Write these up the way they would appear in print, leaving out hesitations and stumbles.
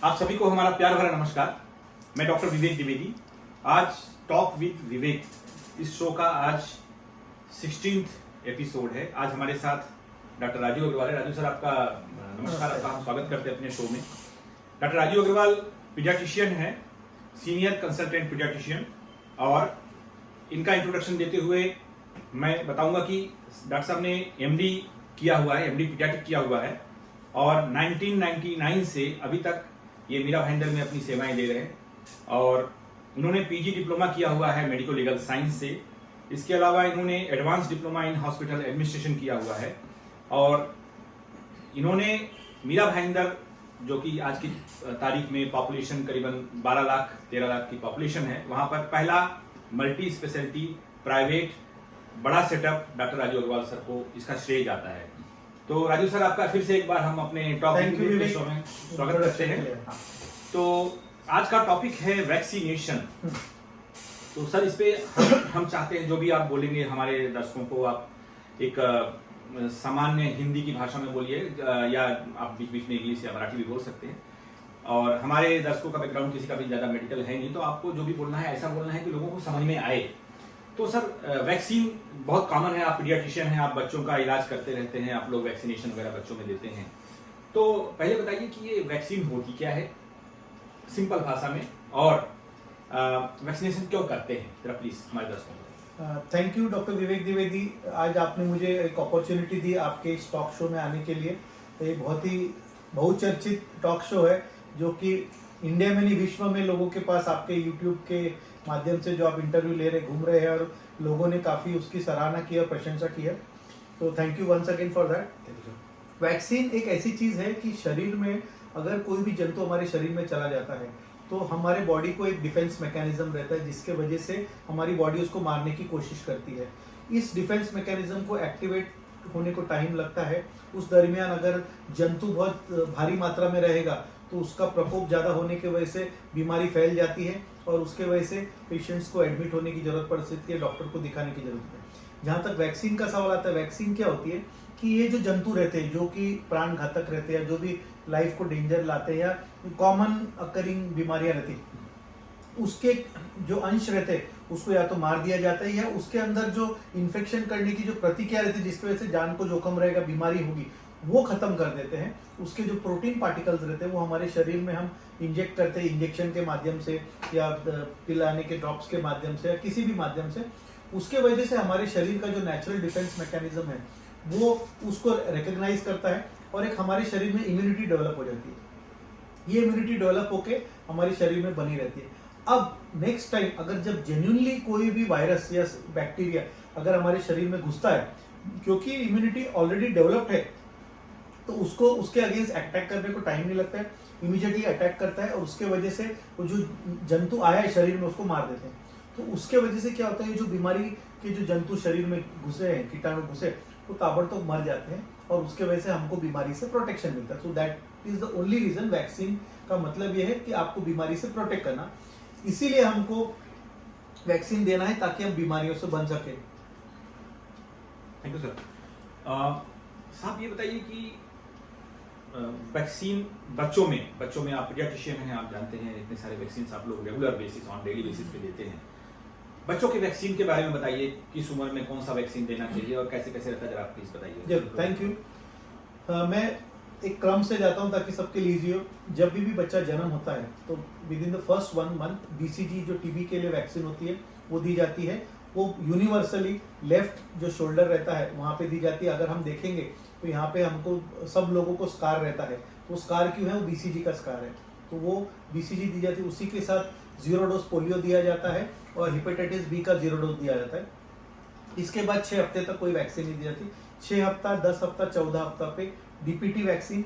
आप सभी को हमारा प्यार भरा नमस्कार। मैं डॉक्टर विवेक द्विवेदी। आज टॉक विद विवेक इस शो का आज 16th एपिसोड है। आज हमारे साथ डॉक्टर राजीव अग्रवाल है। राजू सर, आपका नमस्कार, आपका हम स्वागत करते हैं अपने शो में। डॉक्टर राजीव अग्रवाल पीडियाट्रिशियन है, सीनियर कंसल्टेंट पीडियाट्रिशियन। और इनका इंट्रोडक्शन देते हुए मैं बताऊंगा कि डॉक्टर साहब ने एमडी किया हुआ है, एमडी पीडियाट्रिक किया हुआ है और 1999 से अभी तक ये मीरा भाईंदर में अपनी सेवाएं दे रहे हैं। और उन्होंने पीजी डिप्लोमा किया हुआ है मेडिको लीगल साइंस से। इसके अलावा इन्होंने advance diploma in hospital administration किया हुआ है। और इन्होंने मीरा भाईंदर, जो कि आज की तारीख में पॉपुलेशन करीबन 12 लाख 13 लाख की पॉपुलेशन है, वहां पर पहला मल्टी स्पेशलिटी प्राइवेट बड़ा setup doctor Rajiv Agarwal sir को इसका श्रेय जाता है। तो राजू सर, आपका फिर से एक बार हम अपने टॉक शो में स्वागत करते हैं। तो आज का टॉपिक है वैक्सीनेशन। तो सर, इस पे हम चाहते हैं जो भी आप बोलेंगे हमारे दर्शकों को आप एक सामान्य हिंदी की भाषा में बोलिए, या आप बीच बीच में इंग्लिश या मराठी भी बोल सकते हैं। और हमारे दर्शकों का बैकग्राउंड किसी का भी ज्यादा मेडिकल है नहीं, तो आपको जो भी बोलना है ऐसा बोलना है कि लोगों को समझ में आए। तो सर, वैक्सीन बहुत कॉमन है, आप पीडियाट्रिशियन हैं, आप बच्चों का इलाज करते रहते हैं, आप लोग वैक्सीनेशन वगैरह बच्चों में देते हैं। तो पहले बताइए कि ये वैक्सीन होती क्या है सिंपल भाषा में, और वैक्सीनेशन क्यों करते हैं, जरा प्लीज हमारे दर्शकों को। थैंक यू डॉक्टर विवेक द्विवेदी, आज आपने मुझे एक अपॉर्चुनिटी दी आपके इस टॉक शो में आने के लिए। ये बहुत ही बहुचर्चित टॉक शो है जो कि इंडिया में नहीं विश्व में लोगों के पास आपके यूट्यूब के माध्यम से जो आप इंटरव्यू ले रहे घूम रहे हैं, और लोगों ने काफ़ी उसकी सराहना की और प्रशंसा की है। तो thank you once again for that. Vaccine एक ऐसी चीज़ है कि शरीर में अगर कोई भी जंतु हमारे शरीर में चला जाता है तो हमारे बॉडी को एक डिफेंस मैकेनिज्म रहता है जिसके वजह से हमारी बॉडी उसको मारने की कोशिश करती है। इस डिफेंस मैकेनिज्म को एक्टिवेट होने को टाइम लगता है। उस दरमियान अगर जंतु बहुत भारी मात्रा में रहेगा तो उसका प्रकोप ज़्यादा होने की वजह से बीमारी फैल जाती है और उसके वजह से पेशेंट्स को एडमिट होने की जरूरत पड़ सकती है, डॉक्टर को दिखाने की जरूरत है। जहाँ तक वैक्सीन का सवाल आता है, वैक्सीन क्या होती है कि ये जो जंतु रहते हैं जो कि प्राण घातक रहते हैं, जो भी लाइफ को डेंजर लाते हैं या कॉमन अकरिंग बीमारियां रहती हैं, उसके जो अंश रहते हैं उसको या तो मार दिया जाता है या उसके अंदर जो इन्फेक्शन करने की जो प्रतिक्रिया रहती है जिसकी वजह से जान को जोखिम रहेगा, बीमारी होगी, वो खत्म कर देते हैं। उसके जो प्रोटीन पार्टिकल्स रहते हैं वो हमारे शरीर में हम इंजेक्ट करते हैं, इंजेक्शन के माध्यम से या पिलाने के ड्रॉप्स के माध्यम से या किसी भी माध्यम से। उसके वजह से हमारे शरीर का जो नेचुरल डिफेंस मैकेनिज्म है वो उसको रिकॉग्नाइज करता है और एक हमारे शरीर में इम्यूनिटी डेवलप हो जाती है। ये इम्यूनिटी डेवलप होके हमारे शरीर में बनी रहती है। अब नेक्स्ट टाइम अगर जब जेन्युइनली कोई भी वायरस या बैक्टीरिया अगर हमारे शरीर में घुसता है, क्योंकि इम्यूनिटी ऑलरेडी डेवलप्ड है, तो उसको उसके अगेंस्ट अटैक करने को टाइम नहीं लगता है, इमीडिएटली अटैक करता है और उसके वजह से वो जो जंतु आया है शरीर में उसको मार देते हैं। तो उसके वजह से क्या होता है, जो बीमारी के जो जंतु शरीर में घुसे हैं, कीटाणु घुसे, वो ताबड़तोड़ मर जाते हैं और उसके वजह से हमको बीमारी से प्रोटेक्शन मिलता है। So that is the only reason. Vaccine का मतलब ये है कि आपको बीमारी से प्रोटेक्ट करना, इसीलिए हमको वैक्सीन देना है ताकि हम बीमारियों से बच सके। Thank you sir. साहब, ये बताइए कि वैक्सीन बच्चों में आप पीडियाट्रिशियन हैं, आप जानते हैं इतने सारे वैक्सीन आप लोग regular basis on daily basis पे देते हैं। बच्चों के वैक्सीन के बारे में बताइए, किस उम्र में कौन सा वैक्सीन देना चाहिए और कैसे कैसे रहता है, जरा आप प्लीज बताइए। जरूर, थैंक यू। मैं एक क्रम से जाता हूं ताकि सबके लिए इजी हो। जब भी बच्चा जन्म होता है तो with in the first 1 month BCG जो टीबी के लिए वैक्सीन होती है वो दी जाती है। वो यूनिवर्सली लेफ्ट जो शोल्डर रहता है वहाँ पे दी जाती है। अगर हम देखेंगे तो यहाँ पे हमको सब लोगों को स्कार रहता है, तो स्कार क्यों है, वो बीसीजी का स्कार है, तो वो बीसीजी दी जाती है। उसी के साथ 0 डोज पोलियो दिया जाता है और हेपेटाइटिस बी का 0 डोज दिया जाता है। इसके बाद 6 हफ्ते तक कोई वैक्सीन नहीं दी जाती। 6 हफ्ता, 10 हफ्ता, 14 हफ्ता पे डीपीटी वैक्सीन,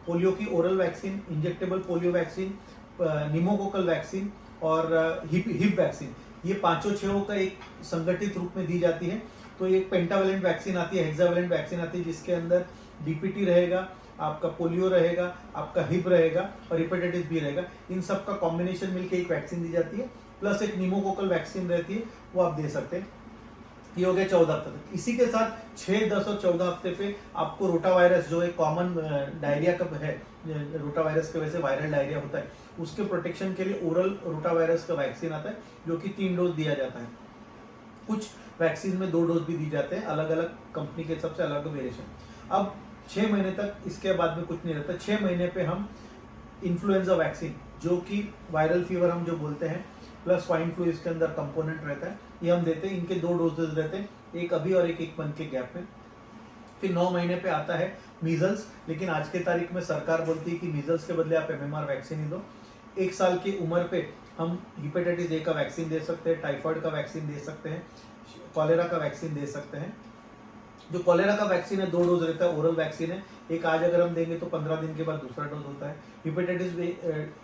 पोलियो की oral vaccine, injectable polio vaccine, pneumococcal vaccine और हिप वैक्सीन, ये 5-6 का एक संगठित रूप में दी जाती है। तो एक पेंटावेलेंट वैक्सीन आती है, हेक्सावेलेंट वैक्सीन आती है, जिसके अंदर डीपीटी रहेगा, आपका पोलियो रहेगा, आपका हिप रहेगा और हेपेटाइटिस बी रहेगा। इन सब का कॉम्बिनेशन मिलकर एक वैक्सीन दी जाती है, प्लस एक निमोकोकल वैक्सीन रहती है, वो आप दे सकते हैं। ये हो गया 14 हफ्ते तक। इसी के साथ 6, 10 और 14 हफ्ते पे आपको रोटा वायरस जो एक कॉमन डायरिया का है, रोटा वायरस की वजह से वायरल डायरिया होता है, उसके प्रोटेक्शन के लिए ओरल रोटा वायरस का वैक्सीन आता है जो कि 3 डोज दिया जाता है। कुछ वैक्सीन में 2 डोज भी दी जाते हैं, अलग अलग कंपनी के सबसे अलग वेरिएशन। अब 6 महीने तक इसके बाद में कुछ नहीं रहता। 6 महीने पे हम इन्फ्लुएंजा वैक्सीन जो कि वायरल फीवर हम जो बोलते हैं प्लस स्वाइन फ्लू इसके अंदर कंपोनेंट रहता है, ये हम देते हैं। इनके 2 डोजेज रहते हैं, एक अभी और एक मंथ के गैप में। फिर 9 महीने पे आता है मीजल्स, लेकिन आज के तारीख में सरकार बोलती है कि मीजल्स के बदले आप MMR वैक्सीन ही दो। 1 साल की उम्र पे हम हेपेटाइटिस ए का वैक्सीन दे सकते हैं, टाइफाइड का वैक्सीन दे सकते हैं, कॉलेरा का वैक्सीन दे सकते हैं। जो कॉलेरा का वैक्सीन है 2 डोज रहता है, ओरल वैक्सीन है। एक आज अगर हम देंगे तो 15 दिन के बाद दूसरा डोज होता है। हेपेटाइटिस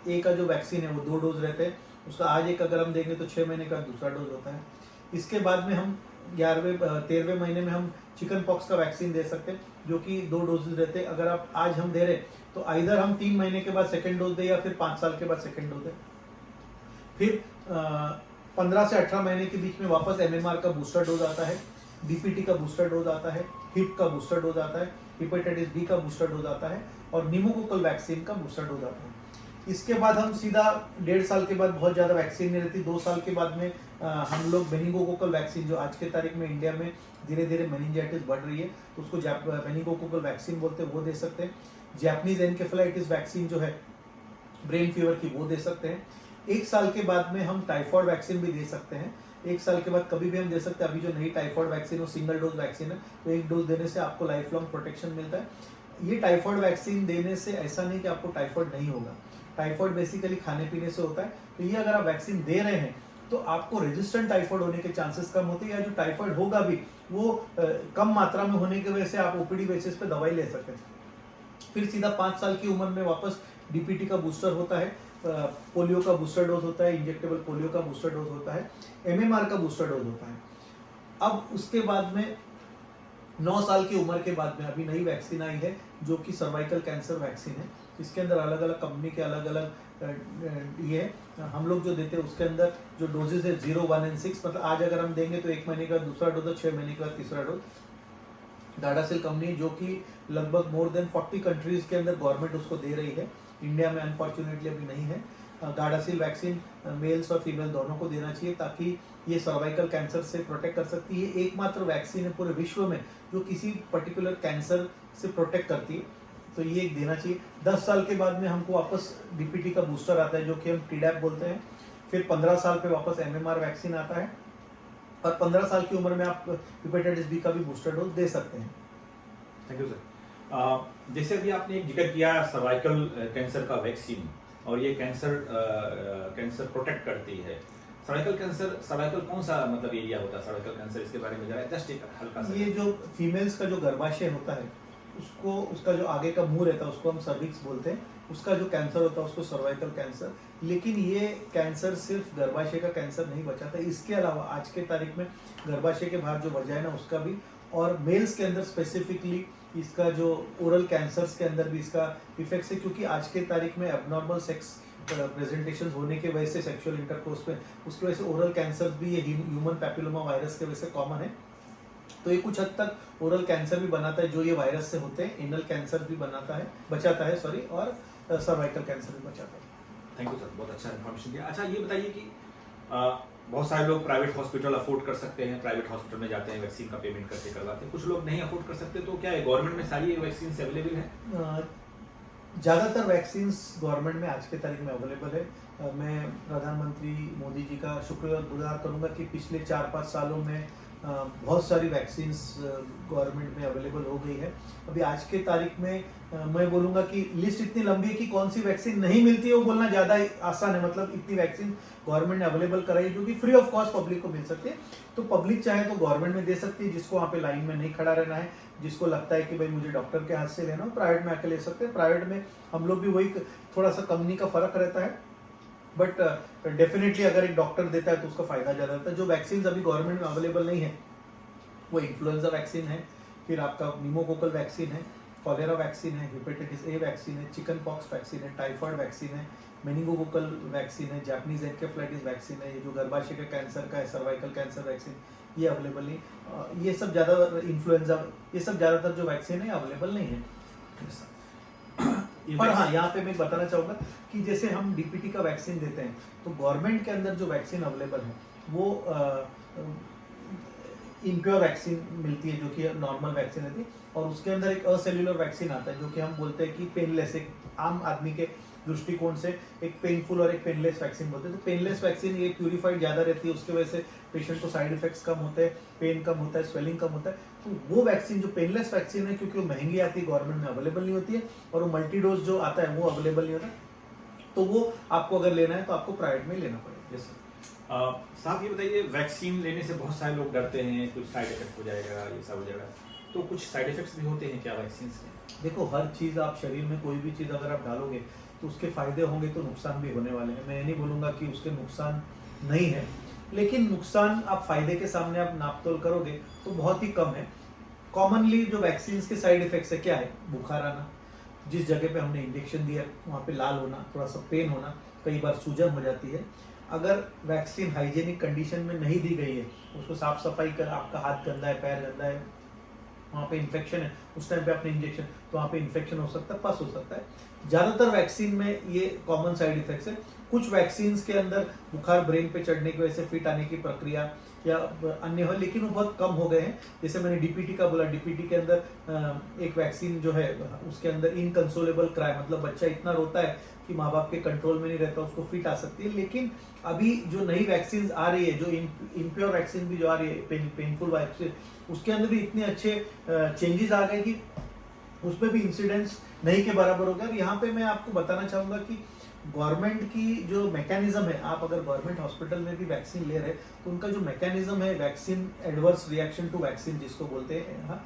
ए का जो वैक्सीन है वो 2 डोज रहते हैं, उसका आज एक अगर हम देंगे तो 6 महीने का दूसरा डोज होता है। इसके बाद में हम 13वें महीने में हम चिकन पॉक्स का वैक्सीन दे सकते हैं जो कि 2 डोजेज रहते हैं। अगर आप आज हम दे रहे तो आइदर हम 3 महीने के बाद सेकेंड डोज दें या फिर 5 साल के बाद सेकेंड डोज दें। फिर 15 से 18 महीने के बीच में वापस MMR का बूस्टर डोज आता है, DPT का बूस्टर डोज आता है, हिप का बूस्टर डोज आता है, हेपेटाइटिस बी का बूस्टर डोज आता है और निमोकोकल वैक्सीन का बूस्टर डोज आता है। इसके बाद हम सीधा 1.5 साल के बाद, बहुत ज़्यादा वैक्सीन नहीं रहती, 2 साल के बाद में हम लोग मेनिंगोकोकल वैक्सीन जो आज के तारीख में इंडिया में धीरे धीरे मेनिंजाइटिस बढ़ रही है तो उसको मेनिंगोकोकल वैक्सीन बोलते हैं, वो दे सकते हैं। जैपनीज एनकेफेलाइटिस वैक्सीन जो है ब्रेन फीवर की, वो दे सकते हैं। 1 साल के बाद में हम टाइफॉइड वैक्सीन भी दे सकते हैं। 1 साल के बाद कभी भी हम दे सकते हैं। अभी जो नई टाइफॉइड वैक्सीन वो सिंगल डोज वैक्सीन है, तो 1 डोज देने से आपको लाइफ लॉन्ग प्रोटेक्शन मिलता है। ये टाइफॉइड वैक्सीन देने से ऐसा नहीं कि आपको टाइफॉइड नहीं होगा, टाइफॉइड बेसिकली खाने पीने से होता है। तो ये अगर आप वैक्सीन दे रहे हैं तो आपको रेजिस्टेंट टाइफॉइड होने के चांसेस कम होते हैं, या जो टाइफॉइड होगा भी वो कम मात्रा में होने की वजह से आप OPD बेसिस पे दवाई ले सकते हैं। फिर सीधा 5 साल की उम्र में वापस DPT का बूस्टर होता है, पोलियो का बूस्टर डोज होता है, इंजेक्टेबल पोलियो का बूस्टर डोज होता है, MMR का बूस्टर डोज होता है। अब उसके बाद में 9 साल की उम्र के बाद में अभी नई वैक्सीन आई है जो कि सर्वाइकल कैंसर वैक्सीन है। इसके अंदर अलग अलग कंपनी के अलग अलग ये हम लोग जो देते हैं उसके अंदर जो डोजेज है 0, 1 और 6, मतलब आज अगर हम देंगे तो 1 महीने का दूसरा डोज, 6 महीने के बाद तीसरा डोज। गाडासिल कंपनी जो कि लगभग मोर देन 40 कंट्रीज के अंदर गवर्नमेंट उसको दे रही है, इंडिया में अनफॉर्चुनेटली अभी नहीं है। गाडासिल वैक्सीन मेल्स और फीमेल दोनों को देना चाहिए ताकि ये सर्वाइकल कैंसर से प्रोटेक्ट कर सकती है। एकमात्र वैक्सीन है पूरे विश्व में जो किसी पर्टिकुलर कैंसर से प्रोटेक्ट करती है, तो ये एक देना चाहिए। 10 साल के बाद में हमको वापस DPT का बूस्टर आता है जो कि हम TDAP बोलते हैं। फिर 15 साल पे वापस MMR वैक्सीन आता है और 15 साल की उम्र में आप हेपेटाइटिस बी का भी बूस्टर डोज दे सकते हैं। Thank you sir. जैसे अभी आपने एक जिक्र किया सर्वाइकल कैंसर का वैक्सीन, और ये कैंसर प्रोटेक्ट करती है। सर्वाइकल कौन सा मतलब एरिया होता है सर्वाइकल कैंसर, इसके बारे में जरा जस्ट एक हल्का सा। ये जो फीमेल्स का जो गर्भाशय होता है उसको, उसका जो आगे का मुंह रहता है उसको हम सर्विक्स बोलते हैं, उसका जो कैंसर होता है उसको सर्वाइकल कैंसर। लेकिन ये कैंसर सिर्फ गर्भाशय का कैंसर नहीं बचाता, इसके अलावा आज के तारीख में गर्भाशय के बाहर जो वजाइना उसका भी, और मेल्स के अंदर स्पेसिफिकली इसका जो ओरल कैंसर्स के अंदर भी इसका इफेक्ट है, क्योंकि आज के तारीख में एबनॉर्मल सेक्स प्रेजेंटेशन होने की वजह से सेक्सुअल इंटरकोर्स में उसकी वजह से ओरल कैंसर भी ये ह्यूमन पैपिलोमा वायरस की वजह से कॉमन है। तो ये कुछ हद तक ओरल कैंसर भी बनाता है जो ये वायरस से होते हैं, एनल कैंसर भी बचाता है और सर्वाइकल कैंसर भी बचाता है। थैंक यू सर, बहुत अच्छा इन्फॉर्मेशन दिया। अच्छा ये बताइए कि बहुत सारे लोग प्राइवेट हॉस्पिटल अफोर्ड कर सकते हैं, प्राइवेट हॉस्पिटल में जाते हैं, वैक्सीन का पेमेंट करके करवाते हैं, कुछ लोग नहीं अफोर्ड कर सकते, तो क्या है गवर्नमेंट में सारी वैक्सीन अवेलेबल है? ज़्यादातर वैक्सीन गवर्नमेंट में आज के तारीख में अवेलेबल है। मैं प्रधानमंत्री मोदी जी का शुक्रगुजार करूंगा कि पिछले 4-5 सालों में बहुत सारी वैक्सीन्स गवर्नमेंट में अवेलेबल हो गई है। अभी आज के तारीख में मैं बोलूँगा कि लिस्ट इतनी लंबी है कि कौन सी वैक्सीन नहीं मिलती है वो बोलना ज़्यादा आसान है। मतलब इतनी वैक्सीन गवर्नमेंट ने अवेलेबल कराई जो कि फ्री ऑफ कॉस्ट पब्लिक को मिल सकती है। तो पब्लिक चाहे तो गवर्नमेंट में दे सकती है, जिसको वहाँ पे लाइन में नहीं खड़ा रहना है, जिसको लगता है कि भाई मुझे डॉक्टर के हाथ से लेना हो, प्राइवेट में आके ले सकते हैं। प्राइवेट में हम लोग भी वही थोड़ा सा कंपनी का फर्क रहता है, बट डेफिनेटली अगर एक डॉक्टर देता है तो उसका फायदा ज़्यादा रहता है। जो वैक्सीन अभी गवर्नमेंट में अवेलेबल नहीं है वो इन्फ्लुएंजा वैक्सीन है, फिर आपका निमोकोकल वैक्सीन है, कॉलेरा वैक्सीन है, हेपेटाइटिस ए वैक्सीन है, चिकन पॉक्स वैक्सीन है, टाइफॉइड वैक्सीन है, मेनिंगोकोकल वैक्सीन है, जापानीज एनकेफेलाइटिस वैक्सीन है, ये जो गर्भाशय के कैंसर का है सर्वाइकल कैंसर वैक्सीन, ये अवेलेबल नहीं। ये सब ज़्यादा इन्फ्लुएंजा, ये सब ज़्यादातर जो वैक्सीन है अवेलेबल नहीं है। पर हाँ, यहाँ पे मैं बताना चाहूँगा कि जैसे हम डीपीटी का वैक्सीन देते हैं तो गवर्नमेंट के अंदर जो वैक्सीन अवेलेबल है वो इम्प्योर वैक्सीन मिलती है, जो कि नॉर्मल वैक्सीन रहती है, और उसके अंदर एक असेल्युलर वैक्सीन आता है जो कि हम बोलते हैं कि पेनलेस, एक आम आदमी के दृष्टिकोण से एक पेनफुल और एक पेनलेस वैक्सीन बोलते हैं। तो पेनलेस वैक्सीन ये प्यूरिफाइड ज़्यादा रहती है, उसके वजह से पेशेंट को साइड इफेक्ट्स कम होते हैं, पेन कम होता है, स्वेलिंग कम होता है। तो वो वैक्सीन जो पेनलेस वैक्सीन है, क्योंकि वो महंगी आती है, गवर्नमेंट में अवेलेबल नहीं होती है, और वो मल्टी डोज जो आता है वो अवेलेबल नहीं होता, तो वो आपको अगर लेना है तो आपको प्राइवेट में लेना पड़ेगा। Yes sir. साहब ये बताइए, वैक्सीन लेने से बहुत सारे लोग डरते हैं, कुछ साइड इफेक्ट हो जाएगा, ये सब हो जाएगा, तो कुछ साइड इफेक्ट्स भी होते हैं क्या वैक्सीन से? देखो, हर चीज़ आप शरीर में कोई भी चीज़ अगर आप डालोगे तो उसके फायदे होंगे तो नुकसान भी होने वाले हैं। मैं ये नहीं बोलूँगा कि उसके नुकसान नहीं है, लेकिन नुकसान आप फायदे के सामने आप नापतोल करोगे तो बहुत ही कम है। कॉमनली जो वैक्सीन के साइड इफेक्ट्स है क्या है? बुखार आना, जिस जगह पे हमने इंजेक्शन दिया वहाँ पे लाल होना, थोड़ा सा पेन होना, कई बार सूजन हो जाती है। अगर वैक्सीन हाइजेनिक कंडीशन में नहीं दी गई है, उसको साफ सफाई कर, आपका हाथ गंदा है, पैर गंदा है, वहाँ पे इन्फेक्शन है, उस टाइम पे आपने इंजेक्शन, तो वहाँ पे इन्फेक्शन हो सकता है, पस हो सकता है। ज़्यादातर वैक्सीन में ये कॉमन साइड इफेक्ट्स है। कुछ वैक्सीन के अंदर बुखार ब्रेन पे चढ़ने की वजह से फिट आने की प्रक्रिया या अन्य हो, लेकिन वो बहुत कम हो गए हैं। जैसे मैंने डीपीटी का बोला, डीपीटी के अंदर एक वैक्सीन जो है उसके अंदर इनकंसोलेबल क्राई, मतलब बच्चा इतना रोता है कि माँ बाप के कंट्रोल में नहीं रहता, उसको फिट आ सकती है। लेकिन अभी जो नई वैक्सीन आ रही है, जो इम्प्योर वैक्सीन भी जो आ रही है, पेनफुल वैक्सीन, उसके अंदर भी इतने अच्छे चेंजेस आ गए कि उसमें भी इंसिडेंट्स नहीं के बराबर हो गया। और यहाँ पे मैं आपको बताना चाहूँगा कि गवर्नमेंट की जो मैकेनिज्म है, आप अगर गवर्नमेंट हॉस्पिटल में भी वैक्सीन ले रहे हैं तो उनका जो मैकेनिज्म है, vaccine adverse reaction to vaccine जिसको बोलते हैं, हाँ,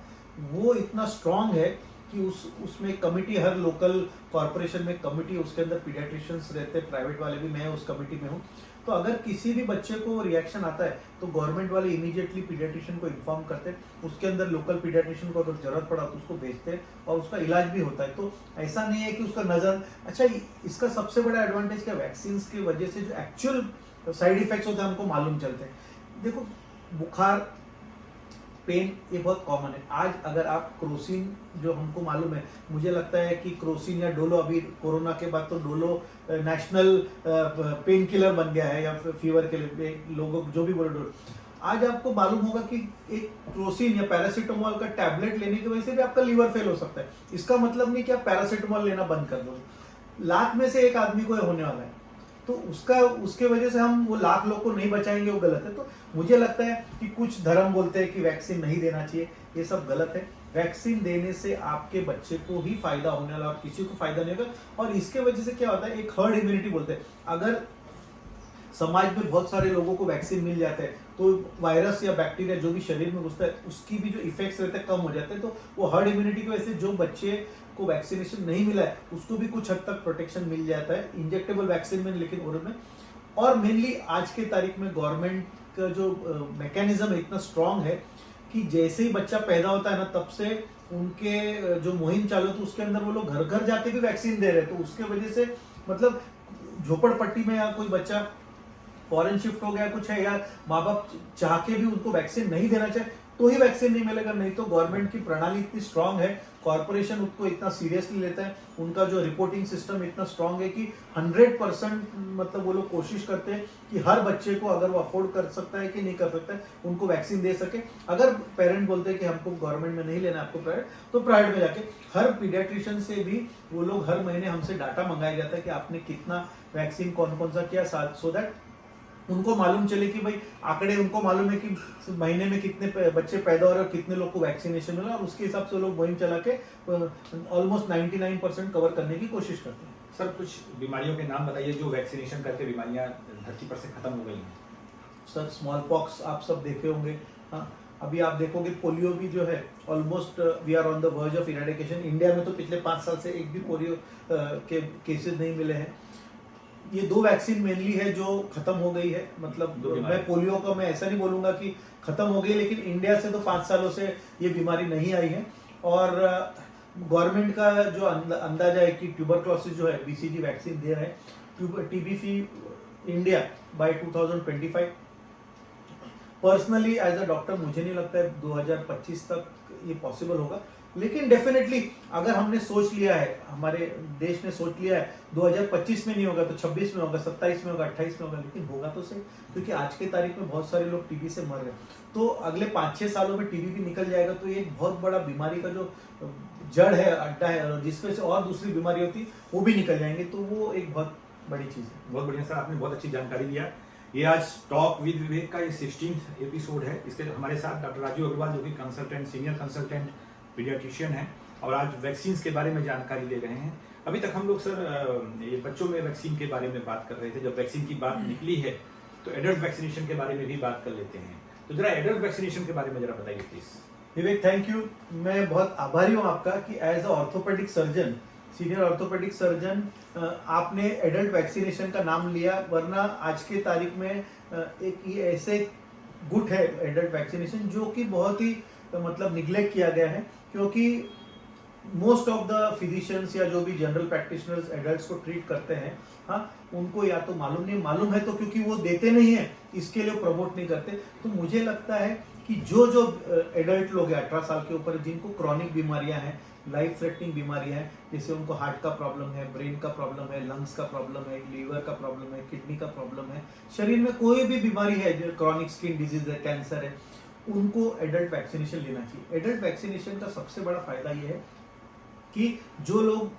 वो इतना स्ट्रांग है कि उसमें कमिटी, हर लोकल कॉरपोरेशन में कमिटी, उसके अंदर पीडियाट्रिशियंस रहते हैं, प्राइवेट वाले भी, मैं उस कमिटी में हूँ। तो अगर किसी भी बच्चे को रिएक्शन आता है तो गवर्नमेंट वाले इमीडिएटली पीडियाट्रिशियन को इन्फॉर्म करते हैं, उसके अंदर लोकल पीडियाट्रिशियन को अगर जरूरत पड़ा तो उसको भेजते हैं और उसका इलाज भी होता है। तो ऐसा नहीं है कि उसका नज़र, अच्छा इसका सबसे बड़ा एडवांटेज क्या, वैक्सीन की वजह से जो एक्चुअल साइड इफेक्ट्स होते हैं हमको मालूम चलते हैं। देखो, बुखार, पेन, ये बहुत कॉमन है। आज अगर आप क्रोसिन, जो हमको मालूम है, मुझे लगता है कि क्रोसिन या डोलो, अभी कोरोना के बाद तो डोलो नेशनल पेन किलर बन गया है, या फीवर के लिए लोगों जो भी बोले डोलो। आज आपको मालूम होगा कि एक क्रोसिन या पैरासीटामोल का टैबलेट लेने की वजह से भी आपका लीवर फेल हो सकता है। इसका मतलब नहीं कि आप पैरासीटामोल लेना बंद कर दो, लाख में से एक आदमी को होने वाला है, तो उसके वजह से हम वो लाख लोग को नहीं बचाएंगे, वो गलत है। तो मुझे लगता है कि कुछ धर्म बोलते हैं कि वैक्सीन नहीं देना चाहिए, ये सब गलत है। वैक्सीन देने से आपके बच्चे को ही फायदा होने वाला और किसी को फायदा नहीं होगा। और इसके वजह से क्या होता है, एक हर्ड इम्यूनिटी बोलते हैं। अगर समाज में बहुत सारे लोगों को वैक्सीन मिल जाते हैं तो वायरस या बैक्टीरिया जो भी शरीर में घुसता है उसकी भी जो इफेक्ट्स रहते हैं कम हो जाते हैं। तो वो हर्ड इम्यूनिटी की वजह से जो बच्चे को वैक्सीनेशन नहीं मिला है उसको भी कुछ हद तक प्रोटेक्शन मिल जाता है, इंजेक्टेबल वैक्सीन में, लेकिन ओरल में। और मेनली आज के तारीख में गवर्नमेंट का जो मैकेनिज्म है इतना स्ट्रांग है कि जैसे ही बच्चा पैदा होता है ना, तब से उनके जो मुहिम चालू है तो उसके अंदर वो लोग घर घर जाके भी वैक्सीन दे रहे हैं। तो उसके वजह से मतलब झोपड़पट्टी में या कोई बच्चा फॉरेन शिफ्ट हो गया कुछ है, या माँ बाप चाह के भी उनको वैक्सीन नहीं देना चाहे तो ही वैक्सीन नहीं मिलेगा। नहीं तो गवर्नमेंट की प्रणाली इतनी स्ट्रांग है, कॉर्पोरेशन उसको इतना सीरियसली लेता है, उनका जो रिपोर्टिंग सिस्टम इतना स्ट्रांग है कि 100% मतलब वो लोग कोशिश करते हैं कि हर बच्चे को, अगर वो अफोर्ड कर सकता है कि नहीं कर सकता है, उनको वैक्सीन दे सके। अगर पेरेंट बोलते हैं कि हमको गवर्नमेंट में नहीं लेना, आपको प्राइवेट, तो प्राइवेट में जाके हर पीडियाट्रिशियन से भी वो लोग हर महीने हमसे डाटा मंगाया जाता है कि आपने कितना वैक्सीन कौन कौन सा किया, सो दैट उनको मालूम चले कि भाई आंकड़े, उनको मालूम है कि महीने में कितने बच्चे पैदा हो रहे हैं और कितने लोग को वैक्सीनेशन मिला, और उसके हिसाब से लोग मुहिम चला के ऑलमोस्ट 99% कवर करने की कोशिश करते हैं। सर, कुछ बीमारियों के नाम बताइए जो वैक्सीनेशन करके बीमारियां धरती पर से खत्म हो गई हैं। सर, स्मॉल पॉक्स आप सब देखे होंगे, हाँ। अभी आप देखोगे पोलियो भी जो है almost we are on the verge of eradication. India में तो पिछले 5 साल से एक भी पोलियो के केसेस नहीं मिले हैं। ये 2 वैक्सीन मेनली है जो खत्म हो गई है। मतलब मैं पोलियो का मैं ऐसा नहीं बोलूंगा कि खत्म हो गई, लेकिन इंडिया से तो 5 सालों से ये बीमारी नहीं आई है। और गवर्नमेंट का जो अंदाजा है कि ट्यूबरक्लोसिस जो है बीसीजी वैक्सीन दे रहे हैं, TB free India by 2025। Personally as a doctor मुझे नहीं लगता है 2025 तक ये पॉसिबल होगा, लेकिन डेफिनेटली अगर हमने सोच लिया है, हमारे देश ने सोच लिया है 2025 में नहीं होगा तो 26 में होगा, 27 में होगा, 28 में होगा, लेकिन होगा तो सही, क्योंकि आज के तारीख में बहुत सारे लोग टीबी से मर रहे हैं। तो अगले 5-6 सालों में टीबी भी निकल जाएगा, तो ये एक बहुत बड़ा बीमारी का जो जड़ है, अड्डा है, जिसमें से और दूसरी बीमारी होती वो भी निकल जाएंगे, तो वो एक बहुत बड़ी चीज है। बहुत बढ़िया सर, आपने बहुत अच्छी जानकारी दिया। ये आज टॉक विद विवेक का ये 16th एपिसोड है। इसके हमारे साथ डॉक्टर राजीव अग्रवाल, जो कि कंसल्टेंट, सीनियर कंसल्टेंट पीडियाट्रिशियन है, और आज वैक्सीन के बारे में जानकारी दे रहे हैं। अभी तक हम लोग सर ये बच्चों में वैक्सीन के बारे में बात कर रहे थे। जब वैक्सीन की बात निकली है तो एडल्ट वैक्सीनेशन के बारे में भी बात कर लेते हैं। तो जरा एडल्ट वैक्सीनेशन के बारे में जरा बताइए प्लीज। Vivek, thank you. मैं बहुत आभारी हूँ आपका कि as a orthopaedic surgeon, senior orthopaedic surgeon, आपने एडल्ट वैक्सीनेशन का नाम लिया, वरना आज के तारीख में एक ये ऐसे गुट है एडल्ट वैक्सीनेशन जो कि बहुत ही मतलब निग्लेक्ट किया गया है, क्योंकि मोस्ट ऑफ द फिजिशियंस या जो भी जनरल प्रैक्टिशनर्स एडल्ट्स को ट्रीट करते हैं, हाँ, उनको या तो मालूम नहीं, मालूम है तो क्योंकि वो देते नहीं है इसके लिए प्रमोट नहीं करते। तो मुझे लगता है कि जो एडल्ट लोग हैं 18 साल के ऊपर, जिनको क्रॉनिक बीमारियां हैं, लाइफ थ्रेटनिंग बीमारियां हैं, जैसे उनको हार्ट का प्रॉब्लम है, ब्रेन का प्रॉब्लम है, लंग्स का प्रॉब्लम है, लीवर का प्रॉब्लम है, किडनी का प्रॉब्लम है, शरीर में कोई भी बीमारी है, जो क्रॉनिक स्किन डिजीज है, कैंसर है, उनको एडल्ट वैक्सीनेशन लेना चाहिए। एडल्ट वैक्सीनेशन का सबसे बड़ा फायदा ये है कि जो लोग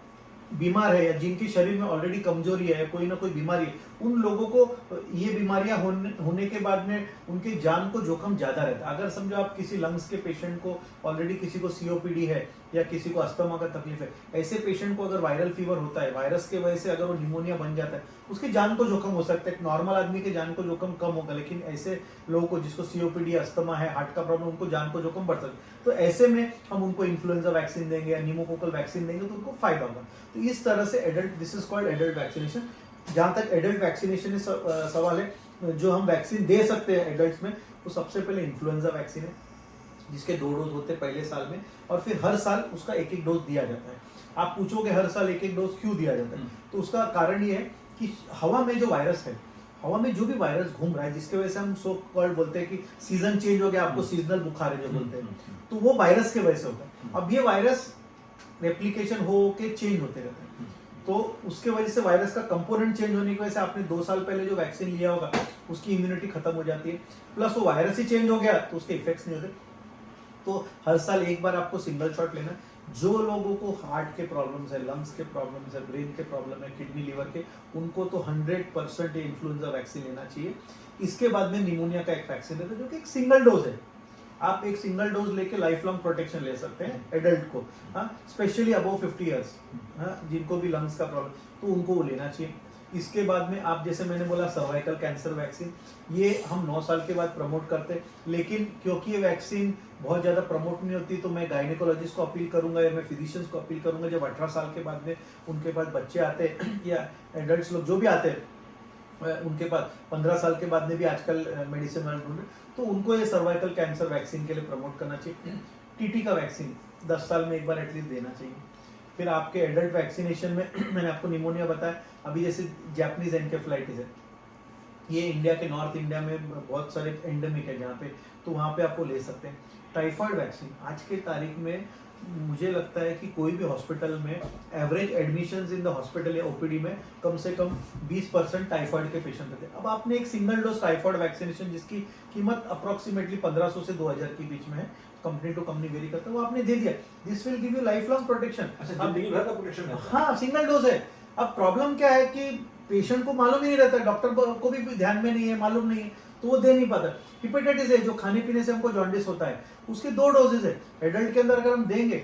बीमार है या जिनके शरीर में ऑलरेडी कमजोरी है, कोई ना कोई बीमारी है, उन लोगों को ये बीमारियां होने के बाद में उनके जान को जोखिम ज्यादा रहता है। अगर समझो आप किसी लंग्स के पेशेंट को, ऑलरेडी किसी को सीओपीडी है या किसी को अस्थमा का तकलीफ है, ऐसे पेशेंट को अगर वायरल फीवर होता है, वायरस के वजह से अगर वो निमोनिया बन जाता है, उसकी जान को जोखिम हो सकता है। नॉर्मल आदमी के जान को जोखिम कम होगा, लेकिन ऐसे लोगों को जिसको सीओपीडी, अस्थमा है, हार्ट का प्रॉब्लम, उनको जान को जोखिम बढ़ सकता है। तो ऐसे में हम उनको इन्फ्लुएंजा वैक्सीन देंगे या निमोकोकल वैक्सीन देंगे तो उनको फायदा होगा। तो इस तरह से adult, this is called adult vaccination. जहां तक एडल्ट वैक्सीनेशन सवाल है, जो हम वैक्सीन दे सकते हैं एडल्ट्स में, वो सबसे पहले इन्फ्लुएंजा वैक्सीन है, जिसके 2 डोज होते हैं पहले साल में, और फिर हर साल उसका 1-1 डोज दिया जाता है। आप पूछोगे हर साल 1-1 डोज क्यों दिया जाता है, तो उसका कारण ये है कि हवा में जो वायरस है, हवा में जो भी वायरस घूम रहा है, जिसके वजह से हम सो कॉल्ड बोलते हैं कि सीजन चेंज हो गया, आपको सीजनल बुखार है जो बोलते हैं, तो वो वायरस के वजह से होता है। अब ये वायरस रेप्लिकेशन हो के चेंज होते रहते हैं, तो उसके वजह से वायरस का कंपोनेंट चेंज होने की वजह से आपने 2 साल पहले जो वैक्सीन लिया होगा उसकी इम्यूनिटी खत्म हो जाती है, प्लस वो वायरस ही चेंज हो गया तो उसके इफेक्ट्स नहीं होते। तो हर साल एक बार आपको सिंगल शॉट लेना है। जो लोगों को हार्ट के प्रॉब्लम्स है, लंग्स के प्रॉब्लम्स है, ब्रेन के प्रॉब्लम है, किडनी, लीवर के, उनको तो 100% इन्फ्लुएंजा वैक्सीन लेना चाहिए। इसके बाद में निमोनिया का एक वैक्सीन है जो कि एक सिंगल डोज है, आप एक सिंगल डोज लेके लाइफ लॉन्ग प्रोटेक्शन ले सकते हैं एडल्ट को, हाँ, स्पेशली अबव 50 ईयर्स, हाँ, जिनको भी लंग्स का प्रॉब्लम, तो उनको वो लेना चाहिए। इसके बाद में आप, जैसे मैंने बोला, सर्वाइकल कैंसर वैक्सीन, ये हम 9 साल के बाद प्रमोट करते हैं, लेकिन क्योंकि ये वैक्सीन बहुत ज़्यादा प्रमोट नहीं होती, तो मैं गायनेकोलॉजिस्ट को अपील करूंगा या मैं फिजिशियंस को अपील करूंगा, जब 18 साल के बाद में उनके पास बच्चे आते हैं या एडल्ट लोग जो भी आते हैं, उनके पास 15 साल के बाद में भी आजकल मेडिसिन वाले ढूंढ, तो उनको ये सर्वाइकल कैंसर वैक्सीन के लिए प्रमोट करना चाहिए। टीटी का वैक्सीन 10 साल में एक बार एटलीस्ट देना चाहिए। फिर आपके एडल्ट वैक्सीनेशन में मैंने आपको निमोनिया बताया, अभी जैसे जैपनीज एनकेफ्लाइटिस है, ये इंडिया के नॉर्थ इंडिया में बहुत सारे एंडेमिक है जहाँ पे, तो वहाँ पे आपको ले सकते हैं। टाइफाइड वैक्सीन, आज के तारीख में मुझे लगता है कि कोई भी हॉस्पिटल में average admissions in the hospital या ओपीडी में कम से कम 20% टाइफाइड के पेशेंट रहते हैं। अब आपने एक सिंगल डोज टाइफाइड वैक्सीनेशन, जिसकी कीमत अप्रोक्सीमेटली 1500 से 2000 के बीच में है, कंपनी टू कंपनी वेरी करता है, वो आपने दे दिया, this will give you life long protection. जिंदगी भर का प्रोटेक्शन है। हाँ, सिंगल डोज है। अब प्रॉब्लम क्या है कि पेशेंट को मालूम ही नहीं रहता, डॉक्टर को भी ध्यान में नहीं है, मालूम नहीं है, तो वो दे नहीं पाता। हिपेटाइटिस है, जो खाने पीने से हमको जॉन्डिस होता है, उसके 2 डोजेज है। एडल्ट के अंदर अगर हम देंगे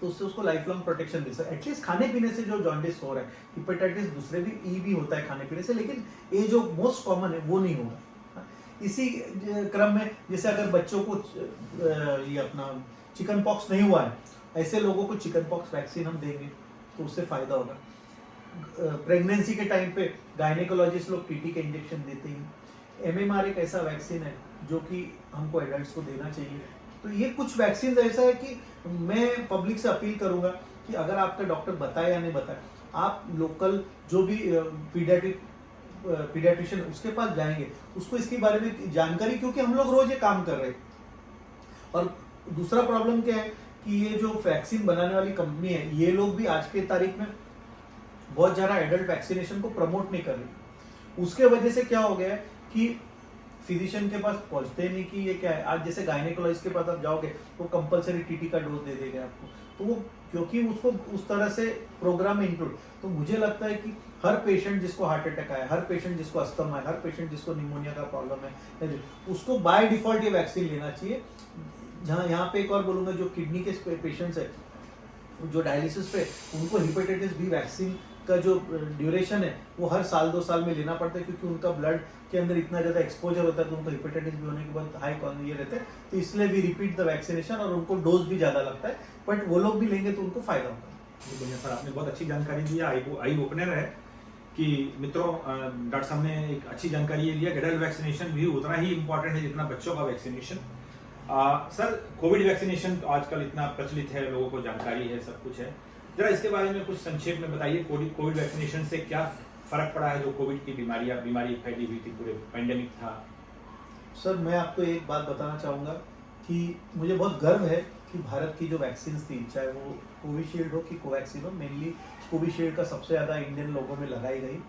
तो उससे उसको लाइफ लॉन्ग प्रोटेक्शन दे सकते, एटलीस्ट खाने पीने से जो जॉन्डिस हो रहा है। हिपेटाइटिस दूसरे भी, ई भी होता है खाने पीने से, लेकिन ये जो मोस्ट कॉमन है वो नहीं होगा। इसी क्रम में, जैसे अगर बच्चों को ये अपना चिकन पॉक्स नहीं हुआ है, ऐसे लोगों को चिकन पॉक्स वैक्सीन हम देंगे तो उससे फायदा होगा। प्रेगनेंसी के टाइम पे गायनेकोलॉजिस्ट लोग टीटी के इंजेक्शन देते हैं। एमएमआर एक ऐसा वैक्सीन है जो कि हमको एडल्ट्स को देना चाहिए। तो ये कुछ वैक्सीन ऐसा है कि मैं पब्लिक से अपील करूंगा कि अगर आपका डॉक्टर बताए या नहीं बताए, आप लोकल जो भी पीडियाट्रिक पीडियाट्रिशियन उसके पास जाएंगे, उसको इसके बारे में जानकारी, क्योंकि हम लोग रोज ये काम कर रहे हैं। और दूसरा प्रॉब्लम क्या है कि ये जो वैक्सीन बनाने वाली कंपनी है, ये लोग भी आज के तारीख में बहुत ज़्यादा एडल्ट वैक्सीनेशन को प्रमोट नहीं कर रही। उसके वजह से क्या हो गया है कि फिजिशियन के पास पहुंचते नहीं कि ये क्या है। आज जैसे गायनेकोलॉजिस्ट के पास आप जाओगे तो कंपलसरी टीटी का डोज दे देंगे आपको, तो वो क्योंकि उसको उस तरह से प्रोग्राम में इंक्लूड। तो मुझे लगता है कि हर पेशेंट जिसको हार्ट अटैक आया, हर पेशेंट जिसको अस्थमा है, हर पेशेंट जिसको निमोनिया का प्रॉब्लम है, उसको बाय डिफॉल्ट ये वैक्सीन लेना चाहिए। जहाँ यहाँ पे एक और बोलूंगा, जो किडनी के पेशेंट्स है जो डायलिसिस पे, उनको हेपेटाइटिस बी वैक्सीन का जो ड्यूरेशन है वो हर साल 2 साल में लेना पड़ता है, क्योंकि उनका ब्लड के अंदर इतना ज़्यादा एक्सपोजर होता है, तो उनको हेपेटाइटिस बी होने के बाद हाई ये रहते हैं, तो इसलिए वी रिपीट द वैक्सीनेशन, और उनको डोज भी ज़्यादा लगता है, बट वो लोग भी लेंगे तो उनको फायदा होता है। बढ़िया सर, आपने बहुत अच्छी जानकारी दी, आई ओपनर है कि मित्रों, डॉक्टर साहब ने एक अच्छी जानकारी ये दिया कि एडल्ट वैक्सीनेशन भी उतना ही इम्पोर्टेंट है जितना बच्चों का वैक्सीनेशन। सर, कोविड वैक्सीनेशन तो आजकल इतना प्रचलित है, लोगों को जानकारी है, सब कुछ है, जरा इसके बारे में कुछ संक्षेप में बताइए। कोविड वैक्सीनेशन से क्या फर्क पड़ा है, जो कोविड की बीमारी फैली हुई थी, पूरे पैंडेमिक था। सर, मैं आपको एक बात बताना चाहूँगा कि मुझे बहुत गर्व है कि भारत की जो वैक्सीन थी, चाहे वो कोविशील्ड हो कि कोवैक्सीन हो, मेनली कोविशील्ड का सबसे ज़्यादा इंडियन लोगों में लगाई गई,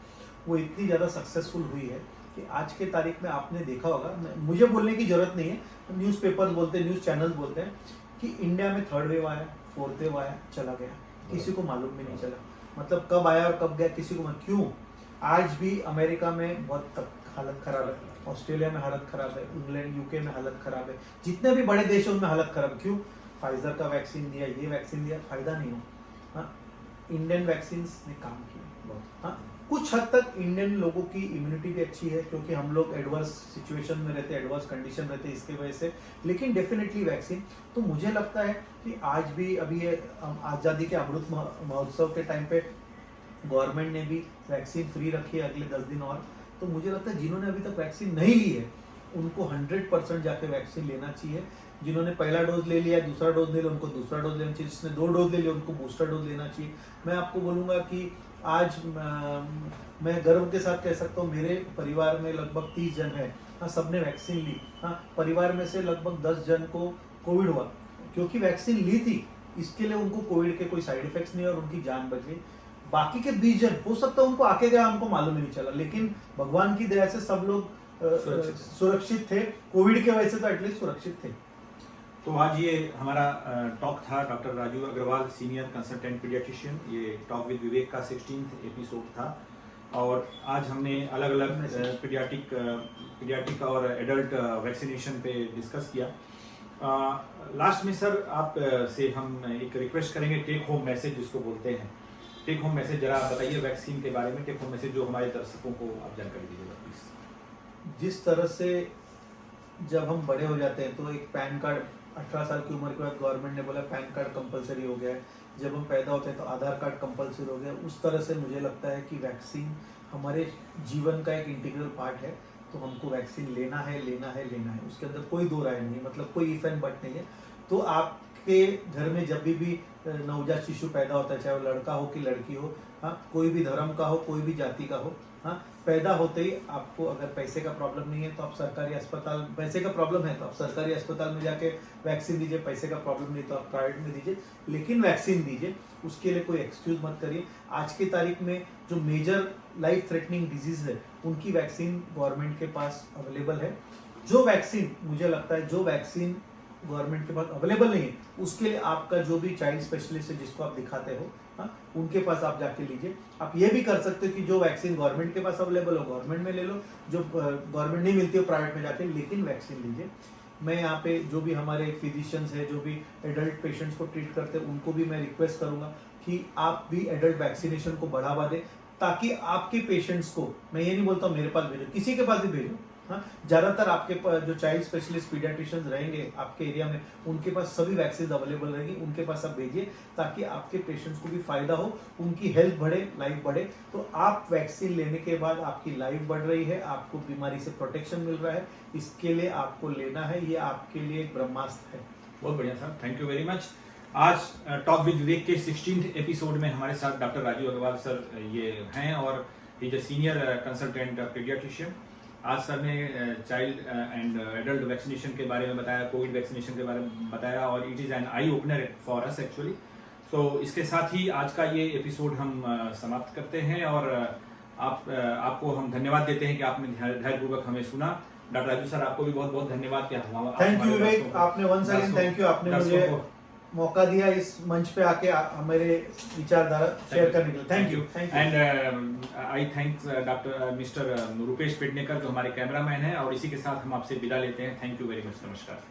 वो इतनी ज़्यादा सक्सेसफुल हुई है कि आज के तारीख में आपने देखा होगा, मुझे बोलने की जरूरत नहीं है, न्यूज़पेपर्स बोलते हैं, न्यूज़ चैनल्स बोलते हैं कि इंडिया में 3rd वेव आया, 4th वेव आया, चला गया, किसी को मालूम भी नहीं चला। मतलब कब आया और कब गया किसी को क्यों? आज भी अमेरिका में बहुत हालत खराब है, ऑस्ट्रेलिया में हालत खराब है, इंग्लैंड यूके में हालत खराब है, जितने भी बड़े देश हैं उनमें हालत खराब। क्यों? फाइजर का वैक्सीन दिया, ये वैक्सीन दिया, फायदा नहीं हो। हाँ, इंडियन वैक्सीन ने काम किया। हाँ, कुछ हद तक इंडियन लोगों की इम्यूनिटी भी अच्छी है, क्योंकि हम लोग एडवर्स सिचुएशन में रहते हैं, एडवर्स कंडीशन रहते हैं, इसके वजह से। लेकिन डेफिनेटली वैक्सीन, तो मुझे लगता है कि आज भी अभी ये आज़ादी के अमृत महोत्सव के टाइम पे गवर्नमेंट ने भी वैक्सीन फ्री रखी है अगले 10 दिन और। तो मुझे लगता है जिन्होंने अभी तक वैक्सीन नहीं ली है उनको 100% जाके वैक्सीन लेना चाहिए। जिन्होंने पहला डोज ले लिया, दूसरा डोज ले लिया, उनको दूसरा डोज लेना चाहिए। जिसने 2 डोज ले लिया उनको बूस्टर डोज लेना चाहिए। मैं आपको बोलूँगा कि आज मैं गर्व के साथ कह सकता हूँ, मेरे परिवार में लगभग 30 जन है, हाँ, सबने वैक्सीन ली। हाँ, परिवार में से लगभग 10 जन को कोविड हुआ, क्योंकि वैक्सीन ली थी, इसके लिए उनको कोविड के कोई साइड इफेक्ट्स नहीं और उनकी जान बच गई। बाकी के 20 जन हो सकता है उनको आके गया, हमको मालूम ही नहीं चला, लेकिन भगवान की दया से सब लोग सुरक्षित थे। कोविड के वजह से तो एटलीस्ट सुरक्षित थे। तो आज ये हमारा टॉक था, doctor Raju Agarwal, senior consultant paediatrician. ये टॉक विद विवेक का 16th एपिसोड था, और आज हमने अलग अलग पीडियाट्रिक और एडल्ट वैक्सीनेशन पे डिस्कस किया। लास्ट में सर आप से हम एक रिक्वेस्ट करेंगे, टेक होम मैसेज जिसको बोलते हैं, टेक होम मैसेज जरा बताइए वैक्सीन के बारे में। टेक होम मैसेज जो हमारे दर्शकों को आप जानकारी दीजिएगा प्लीज। जिस तरह से जब हम बड़े हो जाते हैं तो एक पैन कार्ड, 18 साल की उम्र के बाद गवर्नमेंट ने बोला पैन कार्ड कंपलसरी हो गया है। जब हम पैदा होते हैं तो आधार कार्ड कंपलसरी हो गया। उस तरह से मुझे लगता है कि वैक्सीन हमारे जीवन का एक इंटीग्रल पार्ट है, तो हमको वैक्सीन लेना है, लेना है, लेना है। उसके अंदर कोई दो राय नहीं, मतलब कोई इफ एंड बट नहीं है। तो आपके घर में जब भी नवजात शिशु पैदा होता है, चाहे वो लड़का हो कि लड़की हो, हाँ, कोई भी धर्म का हो, कोई भी जाति का हो, हाँ, पैदा होते ही आपको अगर पैसे का प्रॉब्लम नहीं है तो आप सरकारी अस्पताल, पैसे का प्रॉब्लम है तो आप सरकारी अस्पताल में जाके वैक्सीन दीजिए, पैसे का प्रॉब्लम नहीं तो आप प्राइवेट में दीजिए, लेकिन वैक्सीन दीजिए। उसके लिए कोई एक्सक्यूज मत करिए। आज की तारीख में जो मेजर लाइफ थ्रेटनिंग डिजीज है उनकी वैक्सीन गवर्नमेंट के पास अवेलेबल है। जो वैक्सीन मुझे लगता है, जो वैक्सीन गवर्नमेंट के पास अवेलेबल नहीं है, उसके लिए आपका जो भी चाइल्ड स्पेशलिस्ट है जिसको आप दिखाते हो, हाँ, उनके पास आप जाके लीजिए। आप ये भी कर सकते हो कि जो वैक्सीन गवर्नमेंट के पास अवेलेबल हो गवर्नमेंट में ले लो, जो गवर्नमेंट नहीं मिलती हो प्राइवेट में जाके, लेकिन वैक्सीन लीजिए। मैं यहाँ पे जो भी हमारे फिजिशियंस है, जो भी एडल्ट पेशेंट्स को ट्रीट करते हैं, उनको भी मैं रिक्वेस्ट करूँगा कि आप भी एडल्ट वैक्सीनेशन को बढ़ावा दें, ताकि आपके पेशेंट्स को, मैं ये नहीं बोलता हूँ मेरे पास भेजो, किसी के पास भी भेजो, हाँ, ज़्यादातर आपके पास जो चाइल्ड स्पेशलिस्ट पीडियाट्रिशियंस रहेंगे आपके एरिया में, उनके पास सभी वैक्सीन अवेलेबल रहेंगी, उनके पास आप भेजिए, ताकि आपके पेशेंट्स को भी फायदा हो, उनकी हेल्थ बढ़े, लाइफ बढ़े। तो आप वैक्सीन लेने के बाद आपकी लाइफ बढ़ रही है, आपको बीमारी से प्रोटेक्शन मिल रहा है, इसके लिए आपको लेना है, ये आपके लिए एक ब्रह्मास्त्र है। बहुत बढ़िया sir, thank you very much. आज टॉक विद विवेक के 16th एपिसोड में हमारे साथ डॉक्टर राजू अग्रवाल सर ये हैं, और he is a senior consultant paediatrician. आज सर ने चाइल्ड एंड एडल्ट वैक्सीनेशन के बारे में बताया, कोविड वैक्सीनेशन के बारे में बताया, और it is an eye opener for us actually. So इसके साथ ही आज का ये एपिसोड हम समाप्त करते हैं, और आपको हम धन्यवाद देते हैं कि आपने धैर्यपूर्वक हमें सुना। डॉक्टर राजू सर, आपको भी बहुत बहुत धन्यवाद। थैंक यू विवेक, आपने वंस अगेन थैंक यू, आपने मुझे मौका दिया इस मंच पे आके मेरे विचारधारा शेयर करने के लिए। Thank you. And I thank doctor mister Rupesh Pednekar जो हमारे कैमरामैन हैं, और इसी के साथ हम आपसे विदा लेते हैं। Thank you very much. नमस्कार।